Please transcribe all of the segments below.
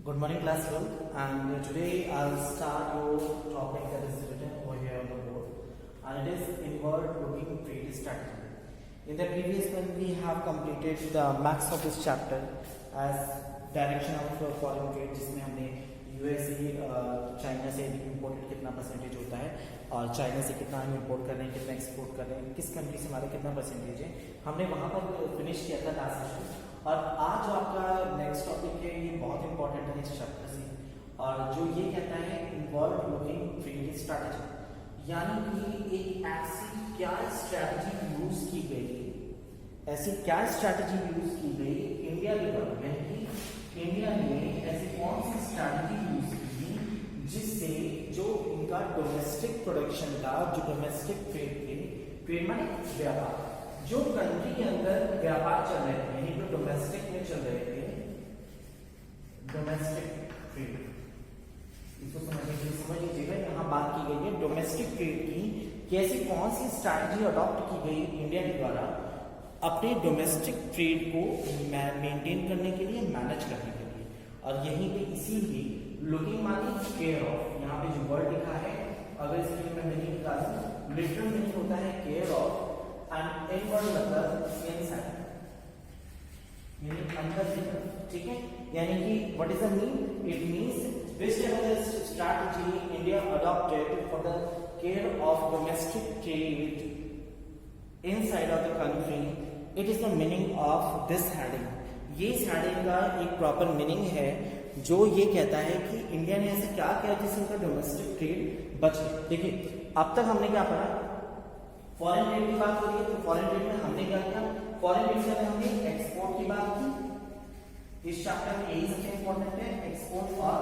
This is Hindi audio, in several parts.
Good morning, class 12, and today I'll start your topic that is written over here on the board, and it is inward-looking trade strategy. In the previous one, we have completed the max of this chapter as direction of foreign trade, जिसमें हमने यूएसए चाइना से इम्पोर्टेड कितना परसेंटेज होता है और चाइना से कितना हम इम्पोर्ट कर रहे हैं, कितना एक्सपोर्ट कर रहे हैं, किस कंट्री से हमारा कितना परसेंटेज है, हमने वहाँ पर फिनिश किया था लास्ट सेशन। और आज जो आपका नेक्स्ट टॉपिक है ये बहुत इंपॉर्टेंट है इस चैप्टर से, और जो ये कहता है इनवॉल्व लुकिंग ट्रेड स्ट्रैटेजी, यानी कि एक ऐसी क्या स्ट्रैटेजी यूज की गई, ऐसी क्या स्ट्रैटेजी यूज की गई इंडिया के द्वारा, यानी कि इंडिया ने ऐसी कौन सी स्ट्रैटेजी यूज की जिससे जो इनका डोमेस्टिक प्रोडक्शन का, जो डोमेस्टिक ट्रेड माने व्यापार, जो कंट्री के अंदर व्यापार चल रहे थे, यानी जो डोमेस्टिक में चल रहे थे, डोमेस्टिक ट्रेड, इसको समझ लीजिएगा। यहाँ बात की गई है डोमेस्टिक ट्रेड की, कैसी कौन सी स्ट्रैटेजी अडॉप्ट की गई इंडिया के द्वारा अपने डोमेस्टिक ट्रेड को मेंटेन करने के लिए, मैनेज करने के लिए। और यहीं पे इसीलिए लुकिंग मानी केयर ऑफ, यहाँ पे जो वर्ड लिखा है, अगर इसके मैं मीनिंग निकालूं, लिटरल मीनिंग होता है केयर ऑफ, एंड इनवर्ड मतलब इनसाइड, यानी अंदर की तरफ, ठीक है। यानी कि what is the mean, it means this strategy India adopted for the care of domestic trade inside of the country. It is the meaning of this heading. ये इस heading का एक प्रॉपर मीनिंग है जो ये कहता है कि इंडिया ने ऐसे क्या किया जिससे उनका डोमेस्टिक ट्रेड बचे। देखिए अब तक हमने क्या पढ़ा, फॉरेन ट्रेड की बात हो रही है, तो फॉरेन ट्रेड में हमने क्या किया, फॉरेन ट्रेड में हमने एक्सपोर्ट की बात की। इस चैप्टर में यही सबसे इंपॉर्टेंट है, एक्सपोर्ट और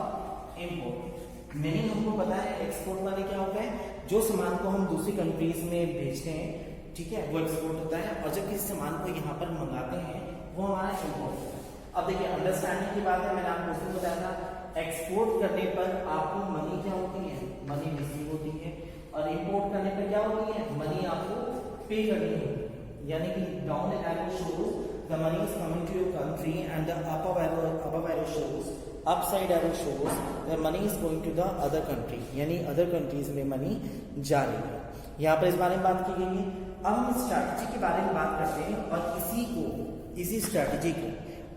इम्पोर्ट। मीनिंग हमको पता है, एक्सपोर्ट माने क्या होता है, जो सामान को हम दूसरी कंट्रीज में भेजते हैं, ठीक है, वो एक्सपोर्ट होता है, और जब किसी सामान को यहाँ पर मंगाते हैं वो हमारा इम्पोर्ट होता है। अब देखिए अंडरस्टैंडिंग की बात है, मैंने आपको उसमें बताया था एक्सपोर्ट करने पर आपको मनी क्या होती है, मनी रिसीव होती है, और इम्पोर्ट करने पर क्या होती है, मनी आपको पे करनी है। यानी कि down arrow shows the money is coming to your country and the up arrow shows, upside arrow shows the money is going to the other country, यानी अदर कंट्रीज में मनी जा रही है। यहाँ पर इस बारे में बात की गई है। अब हम स्ट्रैटेजी के बारे में बात करते हैं, और इसी स्ट्रैटेजी को,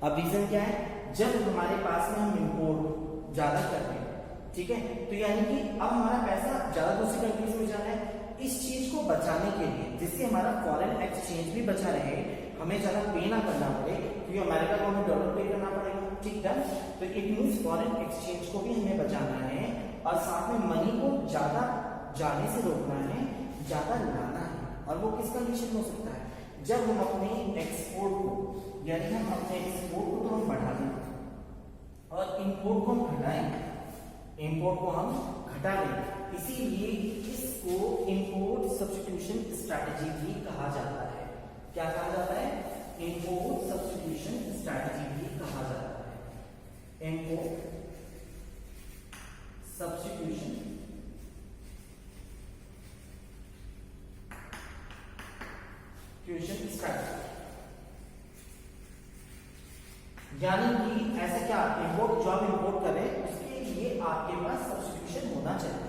अब रीजन क्या है, जब हमारे पास में हम इंपोर्ट ज्यादा करते हैं, ठीक है, तो यानी कि अब हमारा पैसा ज्यादा दूसरी कंट्रीज में जा रहा है, इस चीज को बचाने के लिए, जिससे हमारा फॉरेन एक्सचेंज भी बचा रहे, हमें ज्यादा पे ना करना पड़े, क्योंकि अमेरिका को हमें डॉलर पे करना पड़ेगा, ठीक है, तो इट मीन्स फॉरेन एक्सचेंज को भी हमें बचाना है, और साथ में मनी को ज्यादा जाने से रोकना है, ज्यादा लाना है। और वो किस कंडीशन में हो सकता है, जब हम अपने एक्सपोर्ट को, यानी हम अपने एक्सपोर्ट को तो हम बढ़ा दें और इंपोर्ट को हम घटाएं, इंपोर्ट को हम घटा दें, इसीलिए इसको इंपोर्ट सब्स्टिट्यूशन स्ट्रैटेजी भी कहा जाता है। क्या कहा जाता है, इंपोर्ट सब्स्टिट्यूशन स्ट्रैटेजी भी कहा जाता है, इंपोर्ट सब्स्टिट्यूशन स्ट्रैटेजी। यानी कि ऐसे क्या, इंपोर्ट जो आप इंपोर्ट करें उसके लिए आपके पास सब्स्टिट्यूशन होना चाहिए।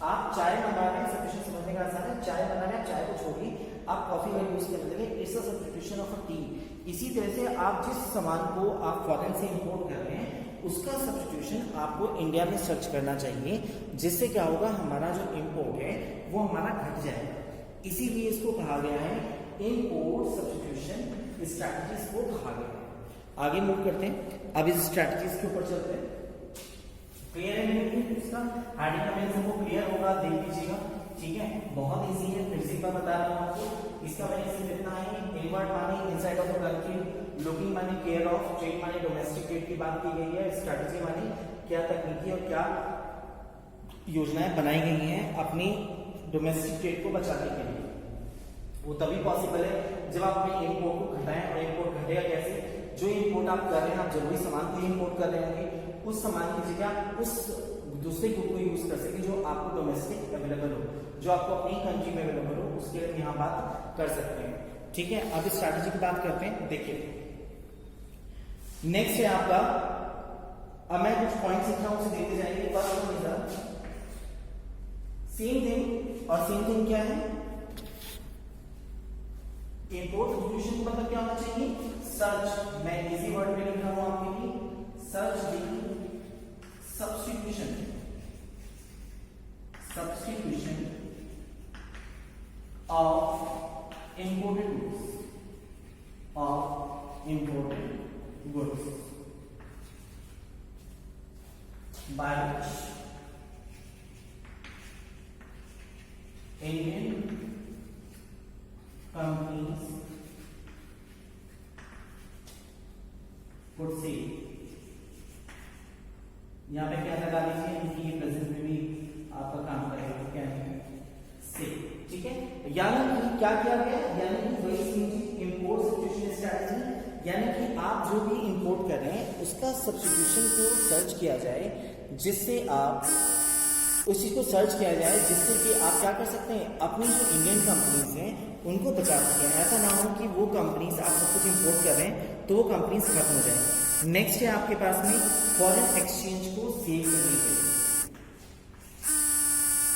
आप चाय मंगा रहे हैं, सब्स्टिट्यूशन समझने का आसान है, चाय बना रहे हैं, चाय को छोड़िए आप कॉफी का यूज करने लगे, it's a substitution of a T. इसी तरह से आप जिस सामान को आप फॉरेन से इंपोर्ट कर रहे हैं उसका सब्स्टिट्यूशन आपको इंडिया में सर्च करना चाहिए, जिससे क्या होगा, हमारा जो इंपोर्ट है वो हमारा घट जाएगा। इसीलिए इसको कहा गया है इंपोर्ट सब्स्टिट्यूशन स्ट्रैटेजीज को कहा गया है। आगे मूव करते हैं, अब इस स्ट्रैटेजीज के ऊपर चलते हैं। क्लियर है मीनिंग इसका, हेडिंग का मीनिंग सबको क्लियर होगा, देख लीजिएगा, ठीक है, बहुत इजी है, फिर से मैं बता रहा हूँ आपको। इसका मीनिंग सिर्फ इतना है, इनवर्ड माने inside of the country, looking माने केयर ऑफ, ट्रेड माने डोमेस्टिक ट्रेड की बात की गई है, स्ट्रैटेजी माने क्या तकनीकी और क्या योजनाएं बनाई गई हैं अपनी डोमेस्टिक ट्रेड को बचाने के लिए। वो तभी पॉसिबल है जब आप अपने इंपोर्ट को घटाएं, और इंपोर्ट घटेगा कैसे, जो इंपोर्ट आप कर रहे हैं, आप जरूरी सामान को इंपोर्ट कर रहे होंगे, उस सामान की जगह उस दूसरे गुड को यूज कर सके जो आपको डोमेस्टिक अवेलेबल हो, जो आपको अपनी कंट्री में अवेलेबल हो, उसके लिए यहाँ बात कर सकते हैं, ठीक है। अब स्ट्रैटेजी की बात करते हैं। देखिए नेक्स्ट है आपका अब मैं कुछ पॉइंट्स लिख रहा हूं, उसे देखते जाएंगे। First one is same thing, और सेम थिंग क्या है? इंपोर्ट सब्स्टिट्यूशन मतलब क्या होना चाहिए? सर्च। मैं इजी वर्ड में लिख रहा हूं आपके लिए, search the substitution of imported goods by which Indian companies could say, यहाँ पे क्या लगा लीजिए, इनकी प्रेजेंट में भी आपका काम करेगा, क्या है? से। ठीक है, यानी कि क्या किया गया? यानी कि वही इंपोर्ट सब्स्टिट्यूशन स्ट्रेटजी, यानी कि आप जो भी इंपोर्ट कर रहे हैं उसका सब्स्टिट्यूशन को सर्च किया जाए, जिससे आप उस चीज को सर्च किया जाए जिससे कि आप क्या कर सकते हैं, अपनी जो इंडियन कंपनीज हैं उनको बचा सकें। ऐसा ना हो कि वो कंपनीज आप सब कुछ इंपोर्ट कर रहे हैं तो वो कंपनीज खत्म हो जाए। नेक्स्ट है आपके पास में फॉरेन एक्सचेंज को सेव करने के लिए,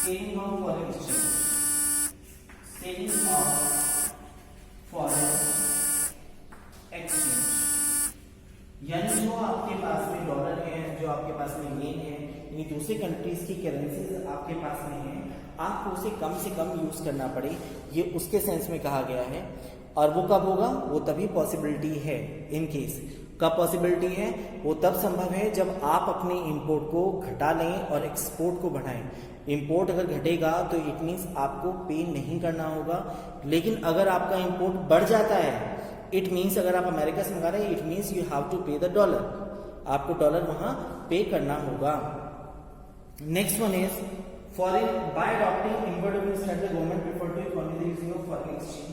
saving of foreign exchange, saving of foreign exchange, यानी जो आपके पास में डॉलर है, जो आपके पास में येन है, यानी दूसरे कंट्रीज की करेंसीज आपके पास में है, आपको उसे कम से कम यूज करना पड़े, ये उसके सेंस में कहा गया है। और वो कब होगा? वो तभी पॉसिबिलिटी है, इन केस कब पॉसिबिलिटी है? वो तब संभव है जब आप अपने इंपोर्ट को घटा लें और एक्सपोर्ट को बढ़ाएं। इंपोर्ट अगर घटेगा तो इट मीन्स आपको पे नहीं करना होगा, लेकिन अगर आपका इंपोर्ट बढ़ जाता है, इट मीन्स अगर आप अमेरिका से मंगा रहे हैं, it means you have to pay the dollar, आपको डॉलर वहां पे करना होगा। Next one is foreign by adopting invertible standard government prefer to economy using of foreign exchange.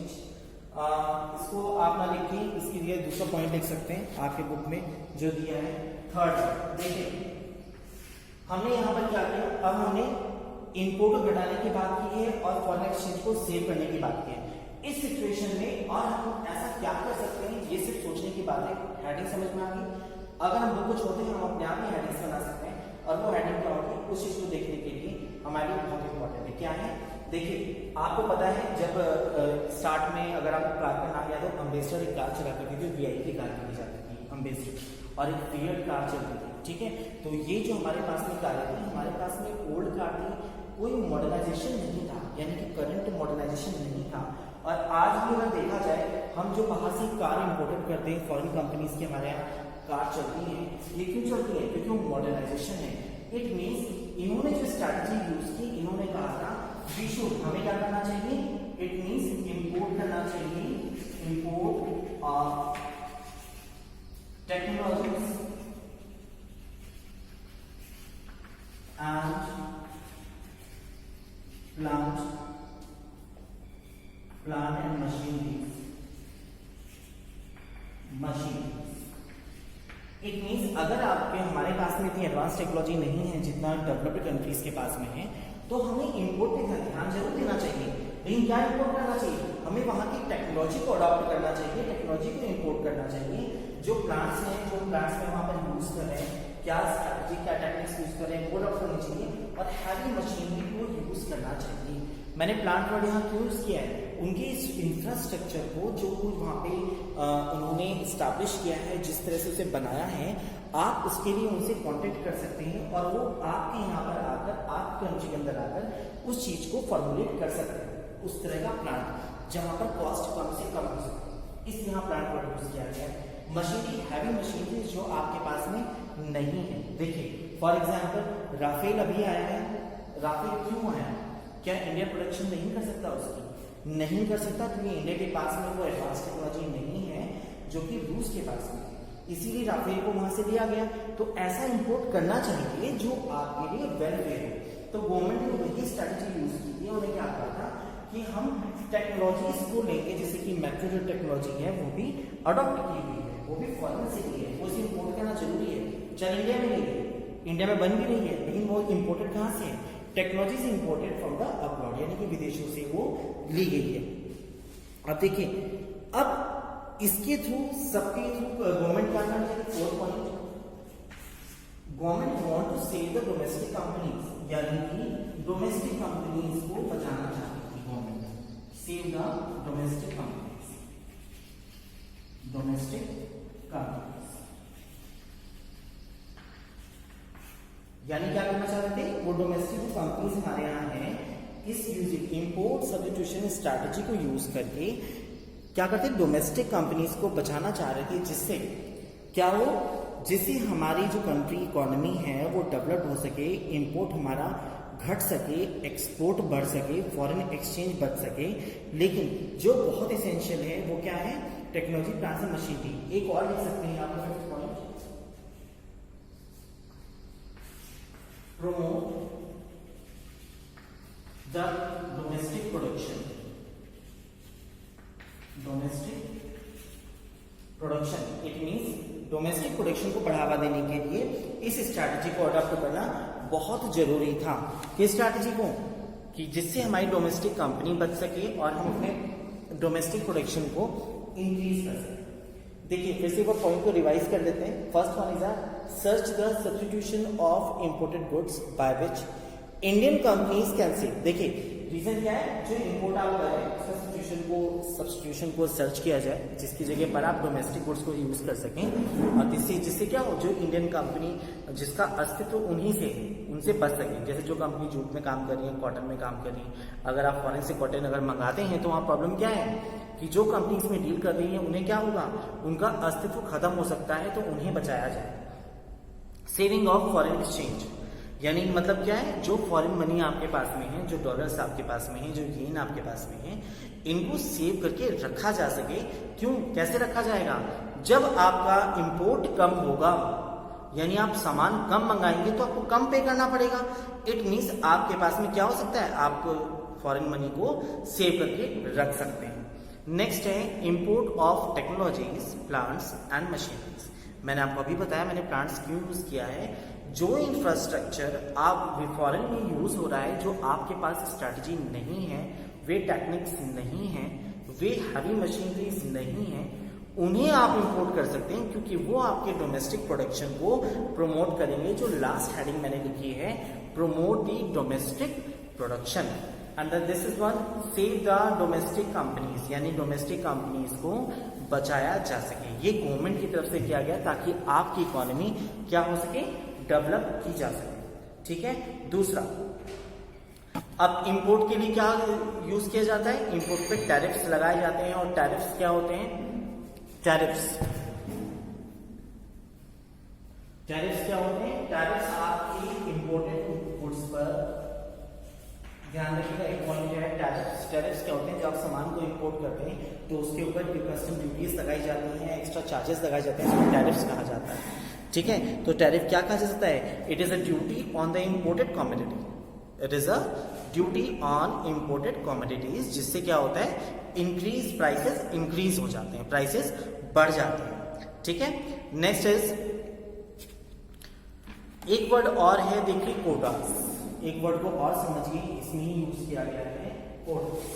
इसको आप ना लिखिए, इसके लिए दूसरा पॉइंट लिख सकते हैं आपके बुक में जो दिया है। थर्ड देखिए, हमने यहाँ पर क्या किया, अब हमने इंपोर्ट को घटाने की बात की है और फॉरेन एक्सचेंज को सेव करने की बात की है। इस सिचुएशन में और हम ऐसा क्या कर सकते हैं, ये सिर्फ सोचने की बात है। हेडिंग समझ में आ गई? अगर हम बुक को छोड़ते हैं, हम अपने आप ही हेडिंग्स बना सकते हैं, और वो हेडिंग क्या होगी उस चीज को देखने के लिए हमारे लिए बहुत इंपॉर्टेंट है। क्या है? देखिए, आपको पता है जब स्टार्ट में अगर आपको कार का नाम याद हो, अम्बेसडर एक कार चला करती थी, वीआईपी कार कही जाती थी अम्बेसडर, और एक पीरियड कार चलती थी। ठीक है, तो ये जो हमारे पास में कारें थी, हमारे पास में ओल्ड कार थी, कोई मॉडर्नाइजेशन नहीं था, यानी कि करंट मॉडर्नाइजेशन नहीं था। और आज भी अगर देखा जाए, हम जो बाहर से कार इंपोर्टेड करते हैं, फॉरेन कंपनीज की हमारे यहाँ कार चलती है, ये क्यों चलती है? क्योंकि वो मॉडर्नाइजेशन है। इट मीन्स इन्होंने जो स्ट्रैटेजी यूज की, इन्होंने कहा था वी शुड, हमें क्या करना चाहिए? इट मीन्स इंपोर्ट करना चाहिए, import of technologies and plant and machineries. It means अगर आपके हमारे पास में इतनी एडवांस टेक्नोलॉजी नहीं है जितना डेवलप्ड कंट्रीज के पास में है, तो हमें इंपोर्ट पे ध्यान जरूर देना चाहिए। लेकिन क्या इंपोर्ट करना चाहिए? हमें वहां की टेक्नोलॉजी को अडॉप्ट करना चाहिए, टेक्नोलॉजी को इंपोर्ट करना चाहिए। जो प्लांट्स हैं, जो प्लांट्स में वहां पर यूज कर रहे हैं, क्या स्ट्रैटेजी, क्या टेक्निक्स यूज कर रहे हैं, वो अडॉप्ट करनी चाहिए, और हैवी मशीनरी को यूज करना चाहिए। मैंने प्लांट वर्ड यहाँ क्यों यूज किया है? उनके इस इंफ्रास्ट्रक्चर को जो वहाँ पे उन्होंने स्टैब्लिश किया है, जिस तरह से उसे बनाया है, आप उसके लिए उनसे कांटेक्ट कर सकते हैं और वो आपके यहाँ पर आकर, आपके कंट्री के अंदर आकर उस चीज को फॉर्मुलेट कर सकते हैं। उस तरह का प्लांट जहाँ पर कॉस्ट कम से कम हो सके, इसलिए यहाँ प्लांट वर्ड यूज किया गया है। मशीनरी, हैवी मशीनरी जो आपके पास में नहीं है। देखिए फॉर एग्जाम्पल राफेल अभी आया है, राफेल क्यों आया? क्या इंडिया प्रोडक्शन नहीं कर सकता उसकी? नहीं कर सकता, क्योंकि इंडिया के पास में वो एडवांस टेक्नोलॉजी नहीं है जो कि रूस के पास में, इसीलिए राफेल को वहां से लिया गया। तो ऐसा इंपोर्ट करना चाहिए जो आपके लिए वेलफेयर हो। तो गवर्नमेंट ने वही स्ट्रैटेजी यूज की थी। उन्होंने क्या कहा था कि हम टेक्नोलॉजीज को लेंगे, जैसे कि मेट्रो जो टेक्नोलॉजी है वो भी अडॉप्ट की हुई है, वो भी फॉरेन से ली है, वो इसे इंपोर्ट करना जरूरी है। चल इंडिया में नहीं है, इंडिया में बन भी रही है, लेकिन वो इंपोर्टेड कहाँ से है? Technology is imported from the abroad, यानी कि विदेशों से वो ली गई है। अब देखिए, अब इसके थ्रू, सबके थ्रू गवर्नमेंट क्या करना चाहिए? 4 point, government want to save the domestic companies, यानी कि डोमेस्टिक कंपनीज को बचाना चाहती थी government. Save the domestic companies, domestic companies यानी क्या करना चाहते थे वो डोमेस्टिक कंपनीज हमारे यहाँ है, इस यूजिंग इंपोर्ट सब्स्टिट्यूशन स्ट्रैटेजी को यूज करके क्या करते डोमेस्टिक कंपनीज को बचाना चाह रहे थे, जिससे क्या हो, जिससे हमारी जो कंट्री इकोनॉमी है वो डेवलप हो सके, इंपोर्ट हमारा घट सके, एक्सपोर्ट बढ़ सके, फॉरेन एक्सचेंज बढ़ सके। लेकिन जो बहुत एसेंशियल है वो क्या है, टेक्नोलॉजी, प्लांट्स एंड मशीनरी। एक और लिख सकते हैं आप fifth point, promote the domestic production, domestic production. It means domestic production को बढ़ावा देने के लिए इस स्ट्रैटेजी को अडॉप्ट करना बहुत जरूरी था। किस स्ट्रैटेजी को, कि जिससे हमारी डोमेस्टिक कंपनी बच सके और हम अपने डोमेस्टिक प्रोडक्शन को इंक्रीज कर सके। देखिए फिर से एक पॉइंट को रिवाइज कर लेते हैं। First one is search the substitution of imported goods by which Indian companies can save. देखिए रीजन क्या है, जो इंपोर्ट आप कर रहे हैं सब्स्टिट्यूशन को सर्च किया जाए, जिसकी जगह पर आप डोमेस्टिक गुड्स को यूज कर सकें, और जिससे क्या हो, जो इंडियन कंपनी जिसका अस्तित्व उन्हीं से है उनसे बच सके। जैसे जो कंपनी जूट में काम कर रही है, कॉटन में काम कर रही है, अगर आप फॉरेन से कॉटन अगर मंगाते हैं तो वहाँ प्रॉब्लम क्या है कि जो कंपनी इसमें डील कर रही है उन्हें क्या होगा, उनका अस्तित्व खत्म हो सकता है, तो उन्हें बचाया जाए। सेविंग ऑफ फॉरेन एक्सचेंज, यानी मतलब क्या है, जो फॉरेन मनी आपके पास में है, जो डॉलर्स आपके पास में है, जो येन आपके पास में है, इनको सेव करके रखा जा सके। क्यों, कैसे रखा जाएगा, जब आपका इंपोर्ट कम होगा, यानी आप सामान कम मंगाएंगे तो आपको कम पे करना पड़ेगा। इट मीन्स आपके पास में क्या हो सकता है, आप फॉरेन मनी को सेव करके रख सकते हैं। नेक्स्ट है import of technologies, plants and machineries. मैंने आपको अभी बताया मैंने प्लांट्स क्यों यूज किया है। जो इंफ्रास्ट्रक्चर आप फॉरेन में यूज हो रहा है, जो आपके पास स्ट्रैटेजी नहीं है, वे टेक्निक्स नहीं है, वे हैवी मशीनरीज नहीं है, उन्हें आप इंपोर्ट कर सकते हैं, क्योंकि वो आपके डोमेस्टिक प्रोडक्शन को प्रमोट करेंगे। जो लास्ट हेडिंग मैंने लिखी है, promote the domestic production, and this is one, save the domestic companies, यानी डोमेस्टिक कंपनीज को बचाया जा सके। ये गवर्नमेंट की तरफ से किया गया ताकि आपकी इकोनॉमी क्या हो सके, डेवलप की जा सके। ठीक है। दूसरा, अब इंपोर्ट के लिए क्या यूज किया जाता है, इंपोर्ट पे टैरिफ्स लगाए जाते हैं, और टैरिफ्स क्या होते हैं, टैरिफ्स क्या होते हैं, टैरिफ्स आपकी इंपोर्टेड गुड्स पर, ध्यान रखिएगा एक पॉइंट है, टैरिफ्स क्या होते हैं, जब आप सामान को इंपोर्ट करते हैं तो उसके ऊपर कस्टम ड्यूटीज लगाई जाती हैं, एक्स्ट्रा चार्जेस लगाए जाते हैं, इसको टैरिफ्स कहा जाता है। ठीक है, तो टैरिफ क्या कहा जा सकता है, it is a duty on the imported commodity, it is a duty on imported commodities, जिससे क्या होता है, इंक्रीज प्राइसेस इंक्रीज हो जाते हैं, प्राइसेस बढ़ जाते हैं। ठीक है। नेक्स्ट इज, एक वर्ड और है, देखिए कोटास, एक वर्ड को और समझिए, इसमें ही यूज किया गया है, कोटास।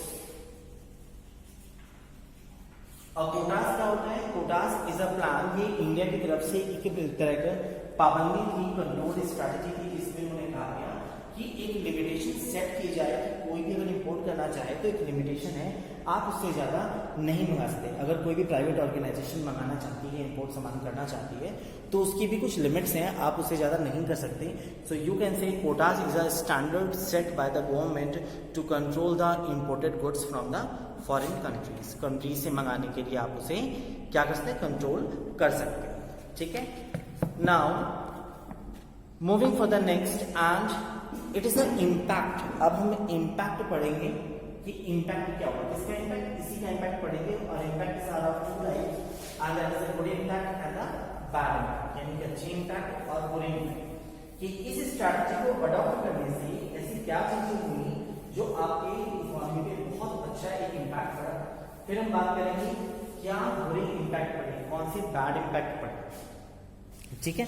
अब कोटास क्या होता है, कोटास इज अ प्लान, ये इंडिया की तरफ से एक तरह का पाबंदी थी, कंट्रोल स्ट्रैटेजी थी, जिसमें उन्होंने कहा गया कि एक लिमिटेशन सेट की जाए कि कोई भी अगर इंपोर्ट करना चाहे तो एक लिमिटेशन है, आप उससे ज्यादा नहीं मंगा सकते। अगर कोई भी प्राइवेट ऑर्गेनाइजेशन मंगाना चाहती है, इंपोर्ट सामान करना चाहती है, तो उसकी भी कुछ लिमिट्स हैं, आप उससे ज्यादा नहीं कर सकते। So you can say quotas is a standard set by the government to control the imported goods from the foreign countries से मंगाने के लिए आप उसे क्या कर सकते हैं, कंट्रोल कर सकते हैं। ठीक है। Now moving for the next, and it is the impact. अब हम इम्पैक्ट पढ़ेंगे कि इम्पैक्ट क्या होगा, किसका इम्पैक्ट, इसी का इम्पैक्ट पढ़ेंगे, और impact is are of two types, and that is the good impact and the bad impact, यानी कि अच्छे इम्पैक्ट और बुरे इम्पैक्ट। कि इस स्ट्रैटेजी को अडॉप्ट करने से ऐसी क्या चीजें हुई जो आपके इकोनॉमी पे बहुत अच्छा एक इम्पैक्ट पड़ा। फिर हम बात करेंगे क्या बुरे इम्पैक्ट पड़े, कौन से बैड इम्पैक्ट पड़े। ठीक है।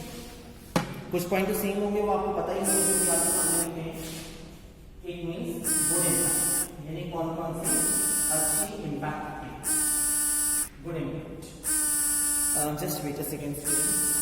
कुछ पॉइंट तो सेम होंगे, वो आपको पता ही नहीं, जो आपके सामने लिखे हैं। इट मींस गुड इम्पैक्ट, यानी कौन कौन से अच्छी इम्पैक्ट है, good impact. Just wait a second students.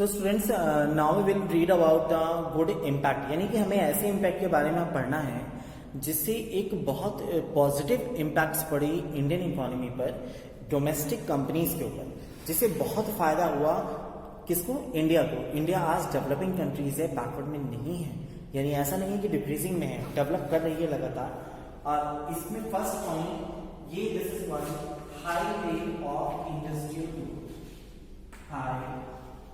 So students, now we will read about the good impact, यानी कि हमें ऐसे इम्पैक्ट के बारे में पढ़ना है जिससे एक बहुत पॉजिटिव इम्पैक्ट्स पड़ी इंडियन इकोनॉमी पर, डोमेस्टिक कंपनीज के ऊपर, जिससे बहुत फायदा हुआ किसको? इंडिया को। इंडिया आज डेवलपिंग कंट्रीज है, बैकवर्ड में नहीं है, यानी ऐसा नहीं है कि डिक्रीजिंग में है, डेवलप कर रही है लगातार। और इसमें फर्स्ट पॉइंट ये, this is one, high rate of industrial growth, high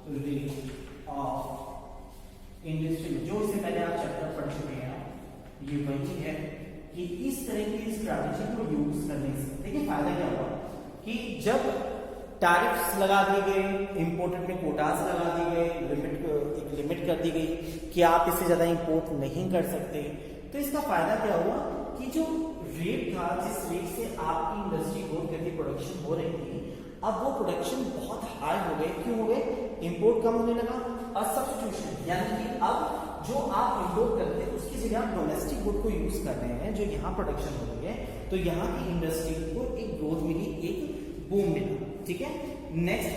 rate of industrial, जो इससे पहले आप चैप्टर पढ़ चुके हैं, ये वही है कि इस तरह की स्ट्रैटेजी को यूज करने से देखिए फायदा क्या हुआ कि जब टैरिफ्स लगा दिए गए, इंपोर्टेड में कोटास लगा दिए गए, एक लिमिट कर दी गई कि आप इससे ज्यादा इंपोर्ट नहीं कर सकते, तो इसका फायदा क्या हुआ कि जो रेट था, जिस रेट से आपकी इंडस्ट्री ग्रोथ करके प्रोडक्शन हो रही थी, अब वो प्रोडक्शन बहुत हाई हो गए। क्यों हो गए? इंपोर्ट कम होने लगा और सब्स्टिट्यूशन, यानी कि अब जो आप इंपोर्ट करते हैं उसकी जगह आप डोमेस्टिक गुड को यूज कर रहे हैं, जो यहाँ प्रोडक्शन हो रही है, तो यहाँ की इंडस्ट्री को एक ग्रोथ मिली, एक बूम मिला। ठीक है, next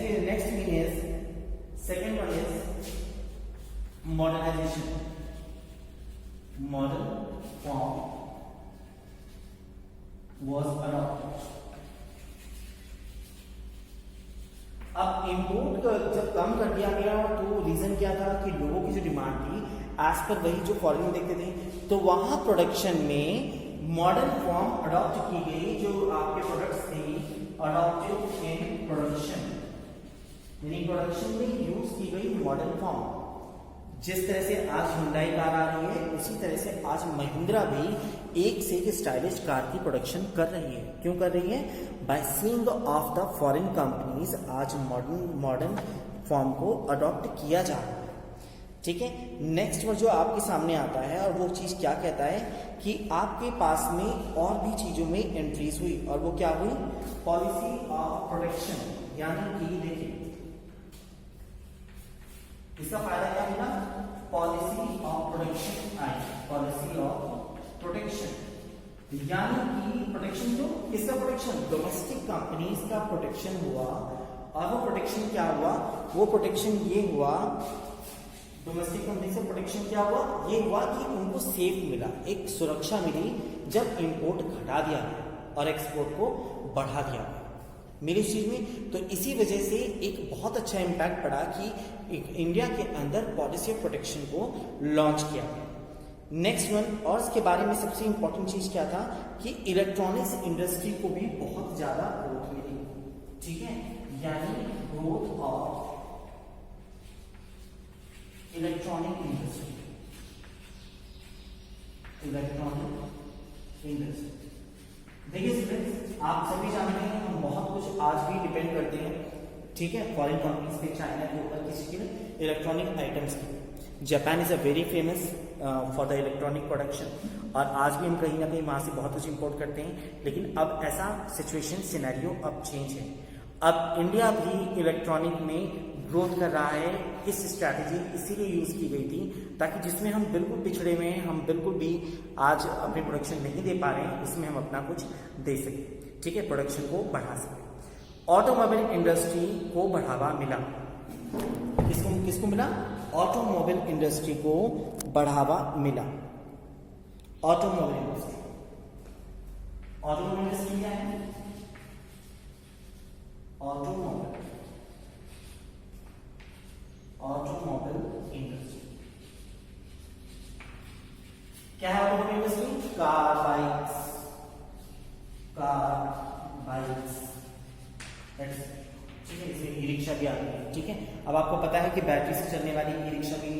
mean is, second one is modernisation, modern form was adopted। अब इंपोर्ट जब कम कर दिया गया तो रीजन क्या था कि लोगों की जो डिमांड थी एज पर वही जो फॉरेन देखते थे, तो वहां प्रोडक्शन में मॉडर्न फॉर्म अडॉप्ट की गई, जो आपके प्रोडक्ट्स थे अडॉप्टेड इन प्रोडक्शन, यानी प्रोडक्शन में यूज की गई मॉडर्न फॉर्म। जिस तरह से आज हुंडई कार आ रही है, उसी तरह से आज महिंद्रा भी एक से एक स्टाइलिश कार की प्रोडक्शन कर रही है। क्यों कर रही है? By seeing of the foreign companies आज मॉडर्न फॉर्म को अडॉप्ट किया जा रहा है। ठीक है, नेक्स्ट वर्ड जो आपके सामने आता है, और वो चीज क्या कहता है कि आपके पास में और भी चीजों में एंट्रीज हुई, और वो क्या हुई? पॉलिसी ऑफ प्रोटेक्शन, यानी कि देखिए इसका फायदा क्या मिला? Policy of protection I, policy of protection, यानी कि प्रोटेक्शन, जो किसका प्रोटेक्शन? डोमेस्टिक कंपनीज का प्रोटेक्शन हुआ। और वो प्रोटेक्शन क्या हुआ? वो प्रोटेक्शन ये हुआ, डोमेस्टिक कंपनी से प्रोटेक्शन क्या हुआ? ये हुआ कि उनको सेफ मिला, एक सुरक्षा मिली जब इंपोर्ट घटा दिया गया और एक्सपोर्ट को बढ़ा दिया गया मेरी चीज में। तो इसी वजह से एक बहुत अच्छा इंपैक्ट पड़ा कि इंडिया के अंदर पॉलिसी ऑफ प्रोटेक्शन को लॉन्च किया गया। नेक्स्ट वन, और इसके बारे में सबसे इंपॉर्टेंट चीज क्या था कि इलेक्ट्रॉनिक्स इंडस्ट्री को भी बहुत ज्यादा ग्रोथ मिली। ठीक है, यानी growth of electronic industry, electronic industry. देखिए स्टूडेंट्स, आप सभी जानते हैं हम बहुत कुछ आज भी डिपेंड करते हैं, ठीक है, फॉरेन कंपनीज पे, चाइना के ऊपर, किसी के इलेक्ट्रॉनिक आइटम्स पे। Japan is a very famous for the electronic production, और आज भी हम कहीं ना कहीं वहां से बहुत कुछ इंपोर्ट करते हैं। लेकिन अब ऐसा सिचुएशन, सिनेरियो अब चेंज है। अब इंडिया भी इलेक्ट्रॉनिक में ग्रोथ कर रहा है। इस स्ट्रैटेजी इसीलिए यूज की गई थी ताकि जिसमें हम बिल्कुल पिछड़े हुए हैं, हम बिल्कुल भी आज अपनी प्रोडक्शन नहीं दे पा रहे हैं, उसमें हम अपना कुछ दे सकें। ठीक है, प्रोडक्शन को बढ़ा सकें। ऑटोमोबाइल इंडस्ट्री को बढ़ावा मिला। किसको मिला? ऑटोमोबाइल इंडस्ट्री को बढ़ावा मिला। ऑटोमोबाइल इंडस्ट्री, ऑटोमोबाइल इंडस्ट्री क्या है? ऑटोमोबाइल इंडस्ट्री क्या है? ऑटोमोबाइल इंडस्ट्री कार, बाइक्स, ठीक है, इसमें ई रिक्शा भी आती है। ठीक है, अब आपको पता है कि बैटरी से चलने वाली ई रिक्शा भी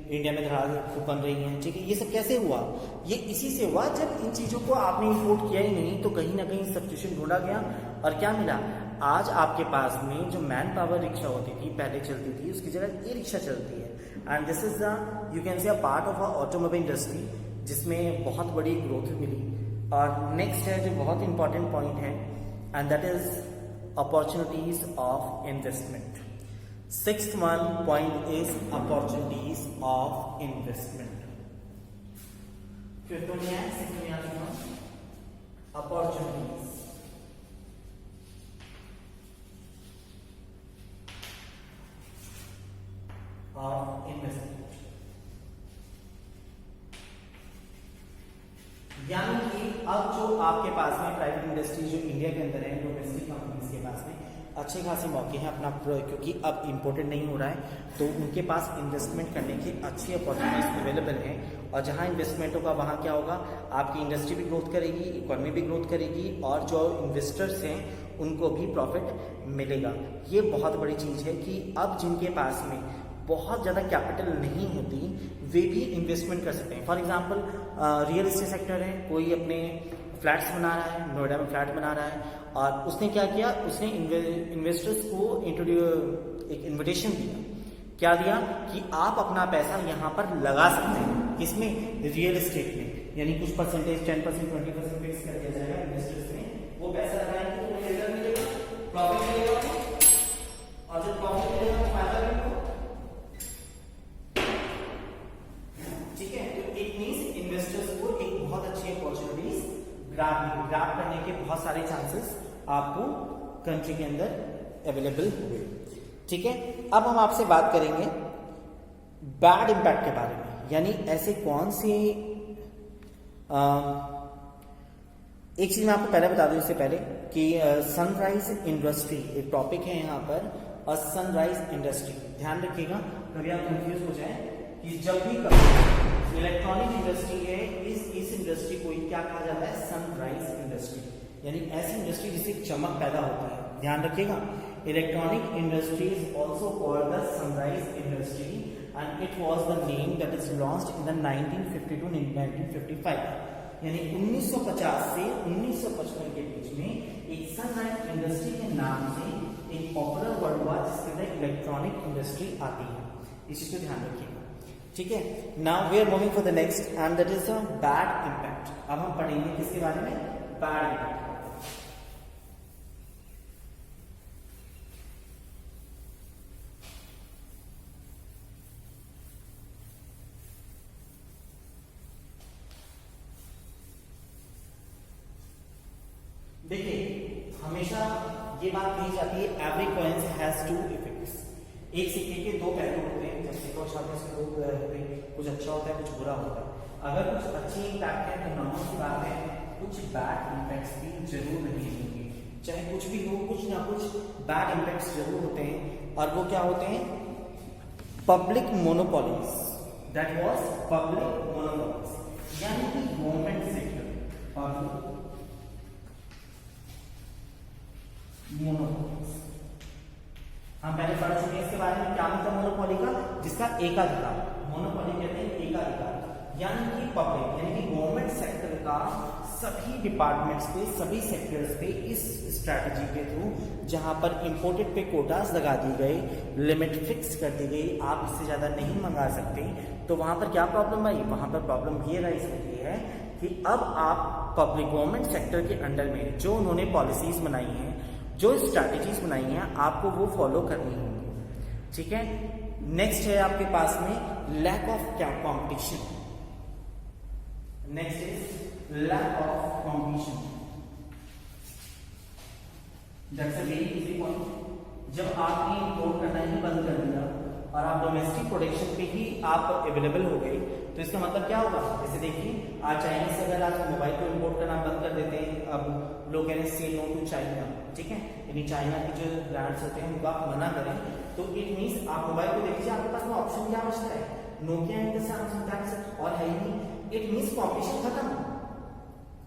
इंडिया में धड़ाधड़ बन रही है। ठीक है, ये सब कैसे हुआ? ये इसी से हुआ जब इन चीजों को आपने इंपोर्ट किया ही नहीं, तो कहीं ना कहीं सब्स्टिट्यूशन ढूंढा गया, और क्या मिला? आज आपके पास में जो मैन पावर रिक्शा होती थी, पहले चलती थी, उसकी जगह ई रिक्शा चलती है। And this is the, you can से, a part of a automobile industry, जिसमें बहुत बड़ी ग्रोथ मिली। और नेक्स्ट है जो बहुत इंपॉर्टेंट पॉइंट है, and that is opportunities of investment. Sixth one point is opportunities of investment. Fifth one है, sixth में आता है opportunities. Of investment. यानी कि अब जो आपके पास में प्राइवेट इंडस्ट्री जो इंडिया के अंदर है, डोमेस्टिक कंपनीज के पास में अच्छे खासे मौके हैं अपना, क्योंकि अब इम्पोर्टेड नहीं हो रहा है तो उनके पास इन्वेस्टमेंट करने की अच्छी अपॉर्चुनिटीज अवेलेबल हैं। और जहां इन्वेस्टमेंट होगा वहां क्या होगा, आपकी इंडस्ट्री भी ग्रोथ करेगी, इकोनॉमी भी ग्रोथ करेगी और जो इन्वेस्टर्स हैं उनको भी प्रॉफिट मिलेगा। ये बहुत बड़ी चीज़ है कि अब जिनके पास में बहुत ज़्यादा कैपिटल नहीं होती वे भी इन्वेस्टमेंट कर सकते हैं। For example real estate sector है, कोई अपने फ्लैट्स बना रहा है, नोएडा में फ्लैट बना रहा है और उसने क्या किया, उसने इन्वेस्टर्स को एक इन्विटेशन दिया। क्या दिया कि आप अपना पैसा यहाँ पर लगा सकते हैं, किसमें, रियल एस्टेट में, यानी कुछ परसेंटेज 10%, 20% फिक्स कर दिया जाएगा इन्वेस्टर्स में, वो पैसा लगाएंगे तो उन्हें रिटर्न मिलेगा, प्रॉफिट मिलेगा और जब प्रॉफिट मिलेगा तो फायदा भी होगा। ठीक है, तो इट मींस इन्वेस्टर्स को एक बहुत अच्छी अपॉर्चुनिटीज ग्रैब करने के बहुत सारे चांसेस आपको कंट्री के अंदर अवेलेबल हुए। ठीक है, अब हम आपसे बात करेंगे बैड इंपैक्ट के बारे में, यानी ऐसे कौन से एक चीज मैं आपको पहले बता दूं इससे पहले कि सनराइज इंडस्ट्री एक टॉपिक है यहाँ पर, और सनराइज इंडस्ट्री ध्यान रखिएगा, कभी आप कंफ्यूज हो जाए कि जब भी कभी इलेक्ट्रॉनिक इंडस्ट्री है, इस इंडस्ट्री को क्या कहा जाता है, सनराइज इंडस्ट्री, यानी ऐसी इंडस्ट्री जिससे चमक पैदा होता है। ध्यान रखिएगा, electronic industry is also called the sunrise industry and it was the name that is launched in the 1952 to 1955, यानी 1950 से 1955 के बीच में एक सनराइज इंडस्ट्री के नाम से एक पॉपुलर वर्ड हुआ जिसके अंदर इलेक्ट्रॉनिक इंडस्ट्री आती है। इस चीज को ध्यान रखिएगा। ठीक है, now we are moving for the next and that is a bad impact. अब हम पढ़ेंगे किसके बारे में, बैड इंपैक्ट। देखिए, हमेशा ये बात कही जाती है every coin has two effects, एक सिक्के के दो पहलू होते हैं। जब सिक्का उछालते हैं उसके दो होते हैं, कुछ अच्छा होता है कुछ बुरा होता है। अगर कुछ अच्छे इम्पैक्ट है तो नॉर्मल सी बात है, कुछ बैड इम्पैक्ट्स भी जरूर नहीं होंगे, चाहे कुछ भी हो, कुछ ना कुछ बैड इम्पैक्ट्स जरूर होते हैं। और वो क्या होते हैं, public monopolies, that was public monopolies, यानी कि गवर्नमेंट सेक्टर, पब्लिक मोनोपोलीज। हम पहले पढ़ चुके हैं इसके बारे में, क्या मतलब मोनोपोली का, जिसका एकाधिकार, मोनोपोली कहते हैं एकाधिकार, यानी कि पब्लिक यानी कि गवर्नमेंट सेक्टर का सभी डिपार्टमेंट्स पे, सभी सेक्टर्स पे इस स्ट्रैटेजी के थ्रू जहां पर इंपोर्टेड पे कोटास लगा दी गई, लिमिट फिक्स कर दी गई, आप इससे ज्यादा नहीं मंगा सकते, तो वहां पर क्या प्रॉब्लम आई, वहां पर प्रॉब्लम ये राइज होती है कि अब आप पब्लिक गवर्नमेंट सेक्टर के अंडर में जो उन्होंने पॉलिसीज बनाई हैं, जो स्ट्रैटेजीज बनाई हैं, आपको वो फॉलो करनी होंगी। ठीक है, नेक्स्ट है आपके पास में lack of competition. Next is lack of competition, that's a very easy point. जब आपने इंपोर्ट करना ही बंद कर दिया और आप डोमेस्टिक प्रोडक्शन पे ही आप अवेलेबल हो गए, तो इसका मतलब क्या होगा, जैसे देखिए आज चाइना से अगर आप मोबाइल को इंपोर्ट करना बंद कर देते हैं, अब लोग कह रहे हैं से नो टू चाइना, ठीक है, यानी चाइना के जो ब्रांड्स होते हैं उनको आप मना करें, तो इट मींस आप मोबाइल को देखिए आपके पास में ऑप्शन क्या बचता है, नोकिया एंड सैमसंग, दैट्स और है ही नहीं। इट मींस कॉम्पिटिशन खत्म,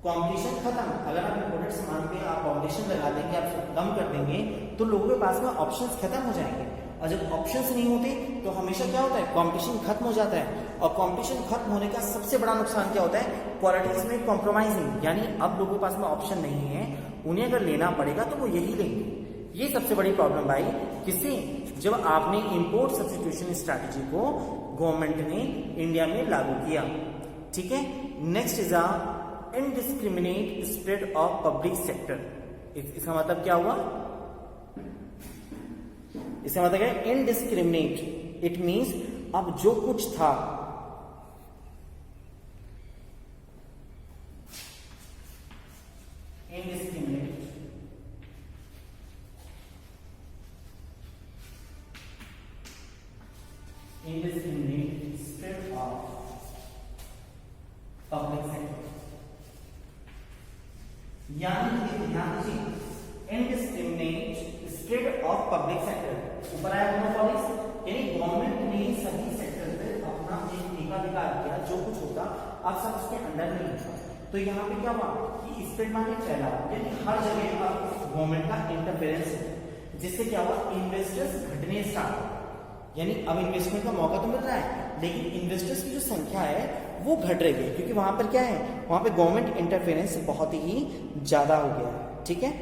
कॉम्पिटिशन खत्म। अगर आप इंपोर्टेड सामान पे आप कॉम्पिटिशन लगा देंगे, आप कम कर देंगे, तो लोगों के पास में ऑप्शंस खत्म हो जाएंगे, और जब ऑप्शंस नहीं होते तो हमेशा क्या होता है, कंपटीशन खत्म हो जाता है। और कंपटीशन खत्म होने का सबसे बड़ा नुकसान क्या होता है, क्वालिटीज में कॉम्प्रोमाइजिंग, यानी अब लोगों के पास में ऑप्शन नहीं है, उन्हें अगर लेना पड़ेगा तो वो यही लेंगे। ये सबसे बड़ी प्रॉब्लम भाई किससे, जब आपने इंपोर्ट सब्स्टिट्यूशन स्ट्रैटेजी को गवर्नमेंट ने इंडिया में लागू किया। ठीक है, next is a indiscriminate spread of public sector. इसका मतलब क्या हुआ, इसका मतलब है इनडिस्क्रिमिनेट, इट मींस अब जो कुछ था इनडिस्क्रिमिनेट, ऊपर आया मोनोपोलिस, यानी गवर्नमेंट ने सभी सेक्टर पे अपना एक एकाधिकार किया, जो कुछ होता अब सब उसके अंडर में होता। तो यहाँ पे क्या हुआ कि स्प्रेड माने फैलाव, यानी हर जगह अब गवर्नमेंट का इंटरफेरेंस है, जिससे क्या हुआ इन्वेस्टर्स घटने स्टार्ट हो, यानी अब इन्वेस्टमेंट का मौका तो मिल रहा है लेकिन इन्वेस्टर्स की जो संख्या है वो घट रही है, क्योंकि वहां पर क्या है, वहां पे गवर्नमेंट इंटरफेरेंस बहुत ही ज्यादा हो गया है। ठीक है,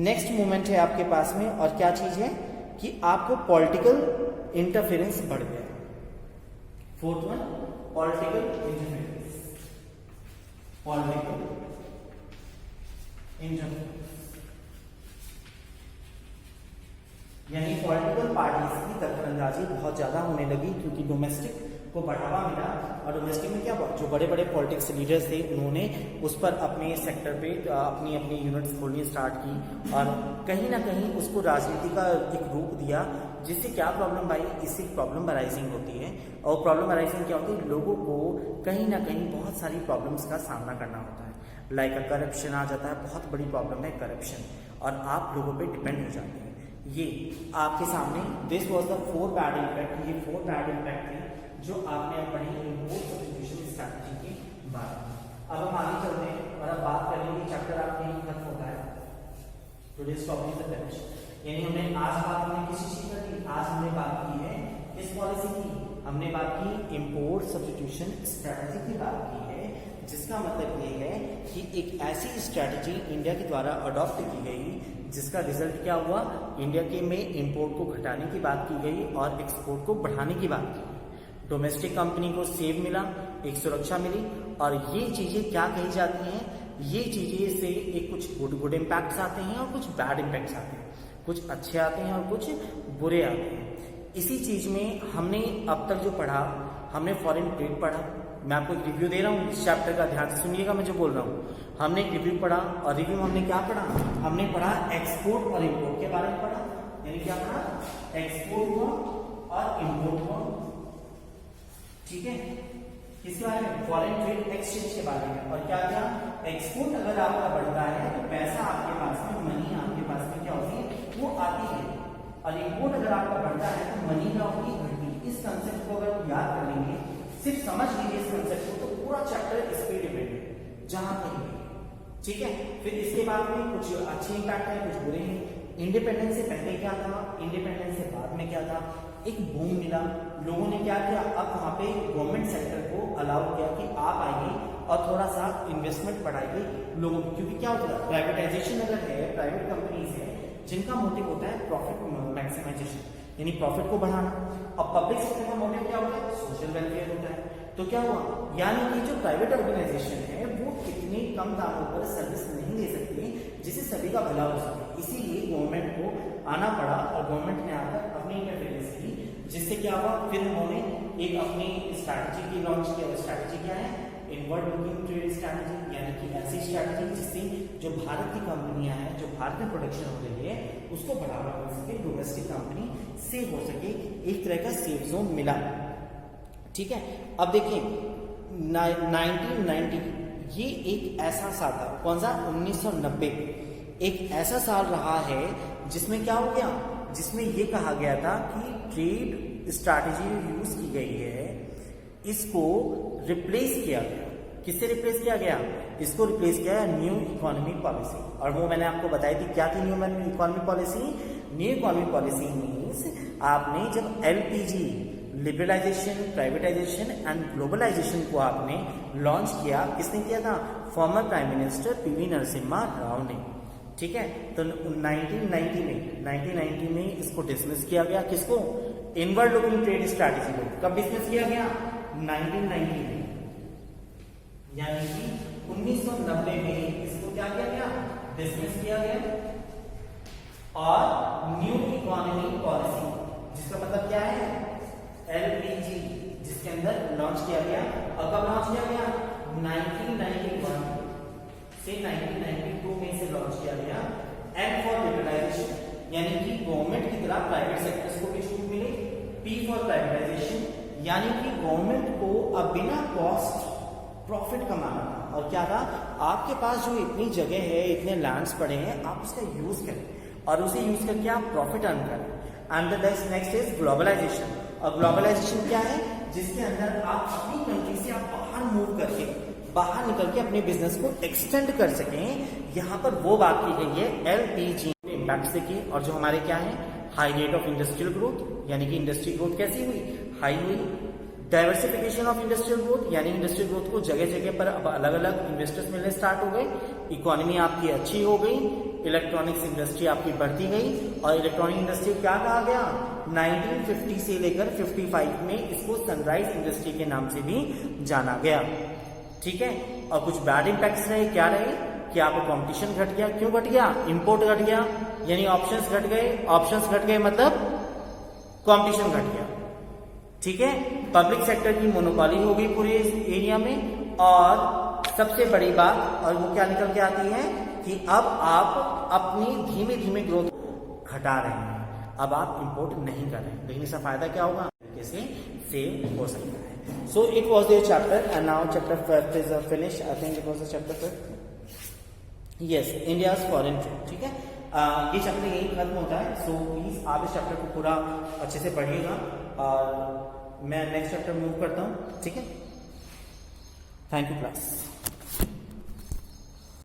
नेक्स्ट मोमेंट है आपके पास में, और क्या चीज है कि आपको पॉलिटिकल इंटरफेरेंस बढ़ गया। Fourth one, political interference, political interference यानी पॉलिटिकल पार्टीज की दखलंदाजी बहुत ज्यादा होने लगी, क्योंकि डोमेस्टिक को बढ़ावा मिला। और डोमेस्टिक में क्या हुआ, जो बड़े बड़े पॉलिटिक्स लीडर्स थे उन्होंने उस पर अपने सेक्टर पे अपनी अपनी यूनिट्स खोलनी स्टार्ट की, और कहीं ना कहीं उसको राजनीति का एक रूप दिया, जिससे क्या प्रॉब्लम आई, इससे प्रॉब्लम अराइजिंग होती है। और प्रॉब्लम अराइजिंग क्या होती है, लोगों को कहीं ना कहीं बहुत सारी प्रॉब्लम्स का सामना करना होता है। लाइक करप्शन आ जाता है, बहुत बड़ी प्रॉब्लम है करप्शन, और आप लोगों पे डिपेंड हो जाते हैं। ये आपके सामने this was the 4 bad impact, ये 4 बैड इम्पैक्ट थे जो आपने पढ़ी इम्पोर्ट सब्स्टिट्यूशन स्ट्रैटेजी के बारे में। अब हम आगे चलते हैं और अब बात करेंगे, चैप्टर आपके यहीं खत्म होता है। Today's topic is the finish, यानी हमने आज बात हमने किस चीज की, आज हमने बात की है किस पॉलिसी की, हमने बात की इम्पोर्ट सब्स्टिट्यूशन स्ट्रैटेजी की बात की है, जिसका मतलब ये है कि एक ऐसी स्ट्रैटेजी इंडिया के द्वारा अडॉप्ट की गई जिसका रिजल्ट क्या हुआ, इंडिया के में इंपोर्ट को घटाने की बात की गई और एक्सपोर्ट को बढ़ाने की बात की गई। डोमेस्टिक कंपनी को सेव मिला, एक सुरक्षा मिली, और ये चीजें क्या कही जाती हैं, ये चीजें से एक कुछ गुड इम्पैक्ट्स आते हैं और कुछ बैड इम्पैक्ट्स आते हैं, कुछ अच्छे आते हैं और कुछ बुरे आते हैं। इसी चीज में हमने अब तक जो पढ़ा, हमने फॉरेन ट्रेड पढ़ा। मैं आपको एक रिव्यू दे रहा हूँ इस चैप्टर का, ध्यान से सुनिएगा मैं जो बोल रहा हूँ। हमने एक रिव्यू पढ़ा, और रिव्यू में हमने क्या पढ़ा, हमने पढ़ा एक्सपोर्ट और इंपोर्ट के बारे में पढ़ा, यानी क्या पढ़ा, एक्सपोर्ट हुआ और इंपोर्ट हुआ। ठीक है, किसके बारे में, फॉरेन ट्रेड एक्सचेंज के बारे में। और क्या क्या, एक्सपोर्ट अगर आपका बढ़ता है तो पैसा आपके पास में, मनी आपके पास में क्या होती है, वो आती है, और इंपोर्ट अगर आपका बढ़ता है तो मनी क्या होगी, घटती। इस कंसेप्ट को अगर याद कर लेंगे, सिर्फ समझ लीजिए इस कंसेप्ट को, तो पूरा चैप्टर इस पे डिपेंड है जहां कहीं। ठीक है, फिर इसके बाद में कुछ अच्छे इंपैक्ट है, कुछ बुरे हैं। इंडिपेंडेंस से पहले क्या था, इंडिपेंडेंस से बाद में क्या था, एक बूम मिला, लोगों ने क्या किया, अब वहां पे गवर्नमेंट सेक्टर को अलाउ किया कि आप आइए और थोड़ा सा इन्वेस्टमेंट बढ़ाइए लोगों की, क्योंकि क्या होता है, प्राइवेटाइजेशन अगर है, प्राइवेट कंपनीज है जिनका मोटिव होता है प्रॉफिट मैक्सिमाइजेशन, यानी प्रॉफिट को बढ़ाना। अब पब्लिक सेक्टर का मोटिव क्या होता है, सोशल वेलफेयर होता है। तो क्या हुआ, यानी कि जो प्राइवेट ऑर्गेनाइजेशन है वो इतने कम दामों पर सर्विस नहीं दे सकती जिससे सभी का भला हो सके, इसीलिए गवर्नमेंट को आना पड़ा, और गवर्नमेंट ने आकर अपनी इंटरफेरेंस की, जिससे क्या हुआ, फिर उन्होंने एक अपनी स्ट्रैटेजी की लॉन्च किया। स्ट्रैटेजी क्या है, इनवर्ड लुकिंग ट्रेड स्ट्रैटेजी, यानी कि ऐसी स्ट्रैटेजी जिससे जो भारत की कंपनियां हैं, जो भारत में प्रोडक्शन हो रही है, उसको बढ़ावा मिल सके, डोमेस्टिक कंपनी सेव हो सके, एक तरह का सेफ जोन मिला। ठीक है, अब देखिए 1990 ये एक ऐसा साल था, कौन सा, 1990 एक ऐसा साल रहा है जिसमें क्या हो गया, जिसमें ये कहा गया था कि ट्रेड स्ट्रैटेजी यूज की गई है, इसको रिप्लेस किया गया। किससे रिप्लेस किया गया, इसको रिप्लेस किया गया न्यू इकोनॉमिक पॉलिसी। और वो मैंने आपको बताई थी क्या थी new economic policy. New economic policy means आपने जब LPG, liberalisation, privatisation and globalisation को आपने लॉन्च किया, किसने किया था, former prime minister PV Narasimha Rao ने। ठीक है, तो 1990 में इसको डिसमिस किया गया, किसको, इनवर्ड लुकिंग ट्रेड स्ट्रैटेजी को। कब डिसमिस किया गया, 1990 में, यानी कि 1990 में इसको क्या किया गया, डिसमिस किया गया। और न्यू इकोनॉमिक पॉलिसी, जिसका मतलब क्या है, एलपीजी, जिसके अंदर लॉन्च किया गया। और कब लॉन्च किया गया, 1991 से 1992 में से लॉन्च किया गया। एम फॉर लिबरलाइजेशन, यानी कि गवर्नमेंट की तरह प्राइवेट सेक्टर्स को भी छूट मिले। पी फॉर प्राइवेटाइजेशन, यानी कि गवर्नमेंट को अब बिना कॉस्ट प्रॉफिट कमाना था। और क्या था, आपके पास जो इतनी जगह है, इतने लैंड्स पड़े हैं, आप उसका यूज करें और उसे यूज करके आप प्रॉफिट अर्न करें। And the next is globalisation. और ग्लोबलाइजेशन क्या है, जिसके अंदर आप अपनी कंट्री से आप बाहर मूव करके, बाहर निकल के अपने बिजनेस को एक्सटेंड कर सकें। यहाँ पर वो बात की गई है LPG इम्पैक्ट से की, और जो हमारे क्या है, high rate of industrial growth, यानी कि इंडस्ट्री ग्रोथ कैसी हुई, हाई हुई। डाइवर्सिफिकेशन ऑफ इंडस्ट्रियल ग्रोथ, यानी इंडस्ट्रियल ग्रोथ को जगह जगह पर अब अलग अलग इन्वेस्टर्स मिलने स्टार्ट हो गए, इकोनॉमी आपकी अच्छी हो गई, इलेक्ट्रॉनिक्स इंडस्ट्री आपकी बढ़ती गई। और इलेक्ट्रॉनिक इंडस्ट्री क्या कहा गया, 1950 से लेकर 55 में इसको सनराइज इंडस्ट्री के नाम से भी जाना गया। ठीक है, और कुछ बैड इम्पैक्ट्स रहे, क्या रहे कि आपको कंपटीशन घट गया। क्यों घट गया, इंपोर्ट घट गया, यानी ऑप्शंस घट गए, ऑप्शंस घट गए मतलब कंपटीशन घट गया। ठीक है, पब्लिक सेक्टर की मोनोपोली हो गई पूरे एरिया में। और सबसे बड़ी बात, और वो क्या निकल के आती है कि अब आप अपनी धीमे धीमे ग्रोथ घटा रहे हैं, अब आप इंपोर्ट नहीं कर रहे हैं। लेकिन इसका फायदा क्या होगा, तरीके से सेव हो सकता है। So it was the chapter and now chapter 5 is finish. I think it was the chapter 5, yes, India's foreign trade. ठीक है, ये चैप्टर यही खत्म होता है। सो प्लीज आप इस चैप्टर को पूरा अच्छे से पढ़िएगा, और मैं नेक्स्ट चैप्टर मूव करता हूँ। ठीक है, थैंक यू क्लास।